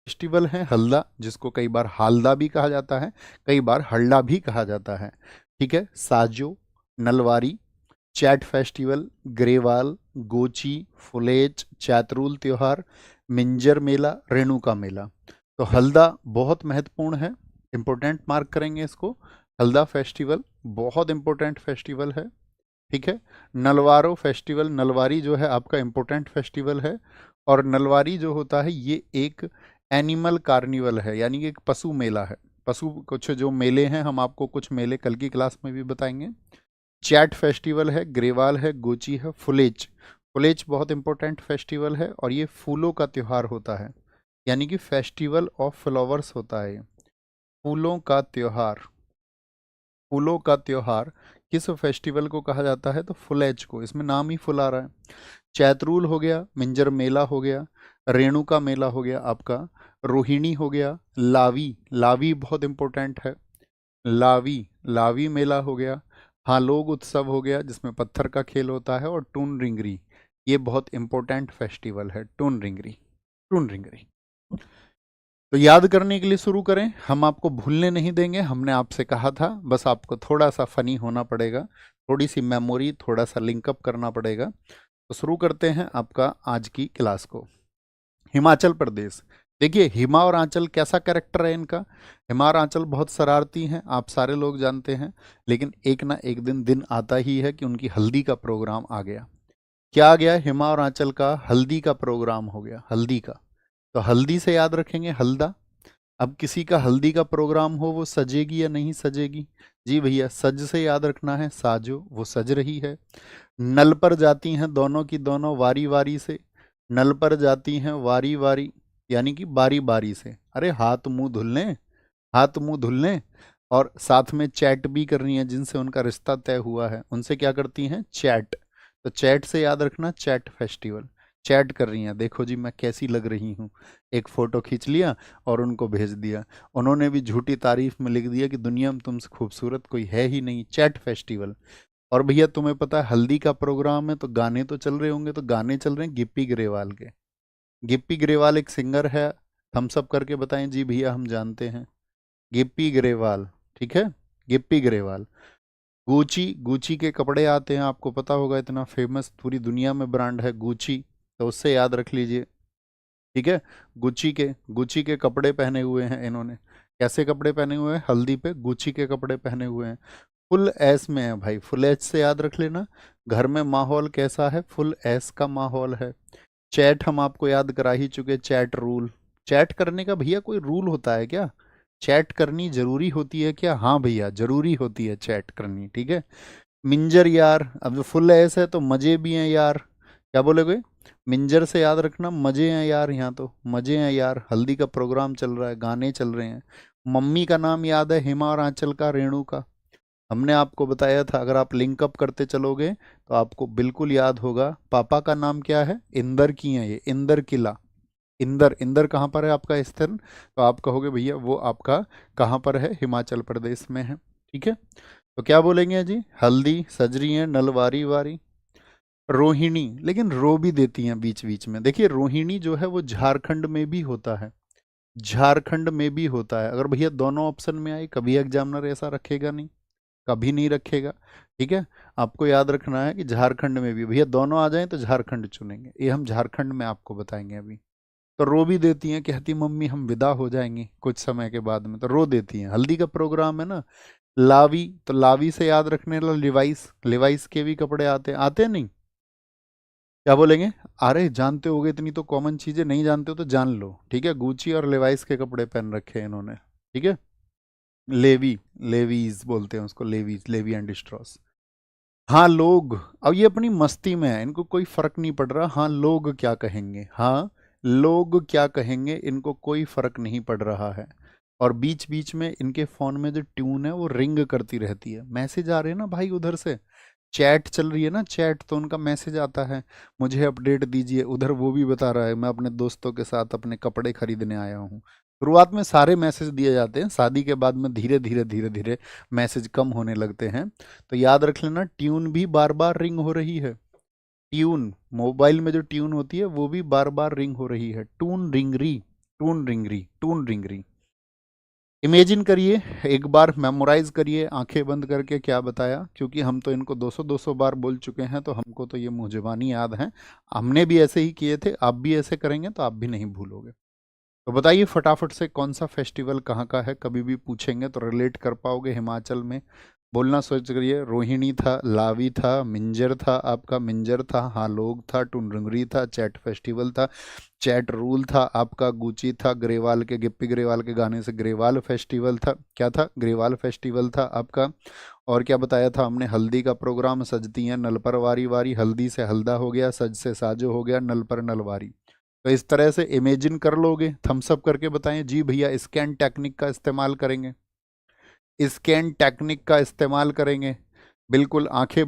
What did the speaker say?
Festival है हल्दा, जिसको कई बार हालदा भी कहा जाता है, कई बार हल्ला भी कहा जाता है। ठीक है, साजो, नलवारी, चैट फेस्टिवल, ग्रेवाल, गोची, फुलेच, चैतरूल त्योहार, मिंजर मेला, रेणुका मेला। तो हल्दा बहुत महत्वपूर्ण है, इंपॉर्टेंट मार्क करेंगे इसको। हल्दा फेस्टिवल बहुत इंपॉर्टेंट फेस्टिवल है। ठीक है, नलवारो फेस्टिवल, नलवारी जो है आपका इम्पोर्टेंट फेस्टिवल है। और नलवारी जो होता है ये एक एनिमल कार्निवल है, यानी कि एक पशु मेला है। पशु कुछ जो मेले हैं, हम आपको कुछ मेले कल की क्लास में भी बताएंगे। चैट फेस्टिवल है, ग्रेवाल है, गोची है, फुलेच। फुलेच बहुत इंपॉर्टेंट फेस्टिवल है और ये फूलों का त्योहार होता है, यानी कि फेस्टिवल ऑफ फ्लावर्स होता है ये। फूलों का त्योहार, फूलों का त्योहार किस फेस्टिवल को कहा जाता है? तो फुलेच को, इसमें नाम ही फुल आ रहा है। चैतरूल हो गया, मिंजर मेला हो गया, रेणुका मेला हो गया आपका, रोहिणी हो गया, लावी, लावी बहुत इंपॉर्टेंट है, लावी, लावी मेला हो गया, हालोग उत्सव हो गया जिसमें पत्थर का खेल होता है, और टून रिंगरी, ये बहुत इंपॉर्टेंट फेस्टिवल है, टून रिंगरी, टून रिंगरी। तो याद करने के लिए शुरू करें, हम आपको भूलने नहीं देंगे, हमने आपसे कहा था, बस आपको थोड़ा सा फनी होना पड़ेगा, थोड़ी सी मेमोरी, थोड़ा सा लिंकअप करना पड़ेगा। तो शुरू करते हैं आपका आज की क्लास को। हिमाचल प्रदेश, देखिए हिमा और आंचल कैसा कैरेक्टर है इनका। हिमा और आंचल बहुत शरारती हैं, आप सारे लोग जानते हैं, लेकिन एक ना एक दिन दिन आता ही है कि उनकी हल्दी का प्रोग्राम आ गया। क्या आ गया? हिमा और आंचल का हल्दी का प्रोग्राम हो गया, हल्दी का। तो हल्दी से याद रखेंगे हल्दा। अब किसी का हल्दी का प्रोग्राम हो, वो सजेगी या नहीं सजेगी? जी भैया, सज से याद रखना है, साजो, वो सज रही है। नल पर जाती हैं दोनों की दोनों वारी वारी से, नल पर जाती हैं वारी वारी, यानी कि बारी बारी से। अरे हाथ मुंह धुल लें, हाथ मुंह धुल लें। और साथ में चैट भी करनी है, जिनसे उनका रिश्ता तय हुआ है उनसे क्या करती हैं? चैट। तो चैट से याद रखना, चैट फेस्टिवल। चैट कर रही हैं, देखो जी मैं कैसी लग रही हूँ, एक फ़ोटो खींच लिया और उनको भेज दिया। उन्होंने भी झूठी तारीफ में लिख दिया कि दुनिया में तुमसे खूबसूरत कोई है ही नहीं, चैट फेस्टिवल। और भैया तुम्हें पता है हल्दी का प्रोग्राम है तो गाने तो चल रहे होंगे, तो गाने चल रहे हैं गिप्पी ग्रेवाल के। गिप्पी ग्रेवाल एक सिंगर है, थम्स अप करके बताएं जी भैया हम जानते हैं, गिप्पी ग्रेवाल। ठीक है, गिप्पी ग्रेवाल। गुची, गुची के कपड़े आते हैं, आपको पता होगा, इतना फेमस पूरी दुनिया में ब्रांड है गुची, तो उससे याद रख लीजिए। ठीक है, गुची के कपड़े पहने हुए हैं इन्होंने। कैसे कपड़े पहने हुए हैं? हल्दी पे गुची के कपड़े पहने हुए हैं। फुल एस में है भाई, फुल एच से याद रख लेना। घर में माहौल कैसा है? फुल एस का माहौल है। चैट हम आपको याद करा ही चुके, चैट रूल। चैट करने का भैया कोई रूल होता है क्या? चैट करनी जरूरी होती है क्या? हाँ भैया जरूरी होती है चैट करनी। ठीक है, मिंजर यार, अब जो फुल एस है तो मजे भी हैं यार, क्या बोलोगे? मिंजर से याद रखना, मजे हैं यार, यहाँ तो मजे हैं यार, हल्दी का प्रोग्राम चल रहा है, गाने चल रहे हैं। मम्मी का नाम याद है? हिमा और आंचल का, रेणु का। हमने आपको बताया था, अगर आप लिंकअप करते चलोगे तो आपको बिल्कुल याद होगा। पापा का नाम क्या है? इंदर की है ये, इंदर किला। इंदर, इंदर कहाँ पर है आपका स्थिर? तो आप कहोगे भैया वो आपका कहाँ पर है? हिमाचल प्रदेश में है। ठीक है, तो क्या बोलेंगे जी? हल्दी सज रही है, नलवारी वारी। रोहिणी, लेकिन रो भी देती हैं बीच बीच में। देखिए रोहिणी जो है वो झारखंड में भी होता है, झारखंड में भी होता है। अगर भैया दोनों ऑप्शन में आए, कभी एग्जामिनर ऐसा रखेगा नहीं, कभी नहीं रखेगा। ठीक है, आपको याद रखना है कि झारखंड में भी, भैया दोनों आ जाएं तो झारखंड चुनेंगे, ये हम झारखंड में आपको बताएंगे अभी। तो रो भी देती हैं, कहती मम्मी हम विदा हो जाएंगे कुछ समय के बाद में, तो रो देती हैं। हल्दी का प्रोग्राम है ना। लावी, तो लावी से याद रखने ला लिवाइस, लिवाइस के भी कपड़े आते हैं, आते नहीं? क्या बोलेंगे? अरे जानते होगे, इतनी तो कॉमन चीजें, नहीं जानते हो तो जान लो। ठीक है, गुची और लिवाइस के कपड़े पहन रखे हैं इन्होंने। ठीक है, लेवी, लेवीज बोलते हैं उसको, लेवीज, लेवी एंड स्ट्रॉस। हाँ लोग, अब ये अपनी मस्ती में है, इनको कोई फर्क नहीं पड़ रहा, हाँ लोग क्या कहेंगे, हाँ लोग क्या कहेंगे, इनको कोई फर्क नहीं पड़ रहा है। और बीच बीच में इनके फोन में जो ट्यून है वो रिंग करती रहती है, मैसेज आ रहे हैं ना भाई उधर से, चैट चल रही है ना, चैट, तो उनका मैसेज आता है, मुझे अपडेट दीजिए। उधर वो भी बता रहा है मैं अपने दोस्तों के साथ अपने कपड़े खरीदने आया हूँ। शुरुआत में सारे मैसेज दिए जाते हैं, शादी के बाद में धीरे धीरे धीरे धीरे मैसेज कम होने लगते हैं। तो याद रख लेना, ट्यून भी बार बार रिंग हो रही है। ट्यून, मोबाइल में जो ट्यून होती है वो भी बार बार रिंग हो रही है, twin Ringri, twin Ringri, twin Ringri. Imagine करिए, एक बार मेमोराइज करिए आंखें बंद करके क्या बताया, क्योंकि हम तो इनको 200-200 बार बोल चुके हैं, तो हमको तो ये मुंह जुबानी याद है। हमने भी ऐसे ही किए थे, आप भी ऐसे करेंगे तो आप भी नहीं भूलोगे। तो बताइए फटाफट से कौन सा फेस्टिवल कहाँ का है, कभी भी पूछेंगे तो रिलेट कर पाओगे हिमाचल में। बोलना सोच करिए, रोहिणी था, लावी था, मिंजर था, आपका मिंजर था, हालोग था, टुनरंगरी था, चैट फेस्टिवल था, चैट रूल था, आपका गुची था, ग्रेवाल के गिप्पी ग्रेवाल के गाने से ग्रेवाल फेस्टिवल था, क्या था, ग्रेवाल फेस्टिवल था आपका। और क्या बताया था हमने, हल्दी का प्रोग्राम, सजती हैं नल पर वारी वारी, हल्दी से हल्दा हो गया, सज से साजो हो गया, नल पर नलवारी। तो इस तरह से इमेजिन कर लोगे, थम्स अप करके बताएं जी भैया। स्कैन टेक्निक का इस्तेमाल करेंगे, स्कैन टेक्निक का इस्तेमाल करेंगे, बिल्कुल आंखें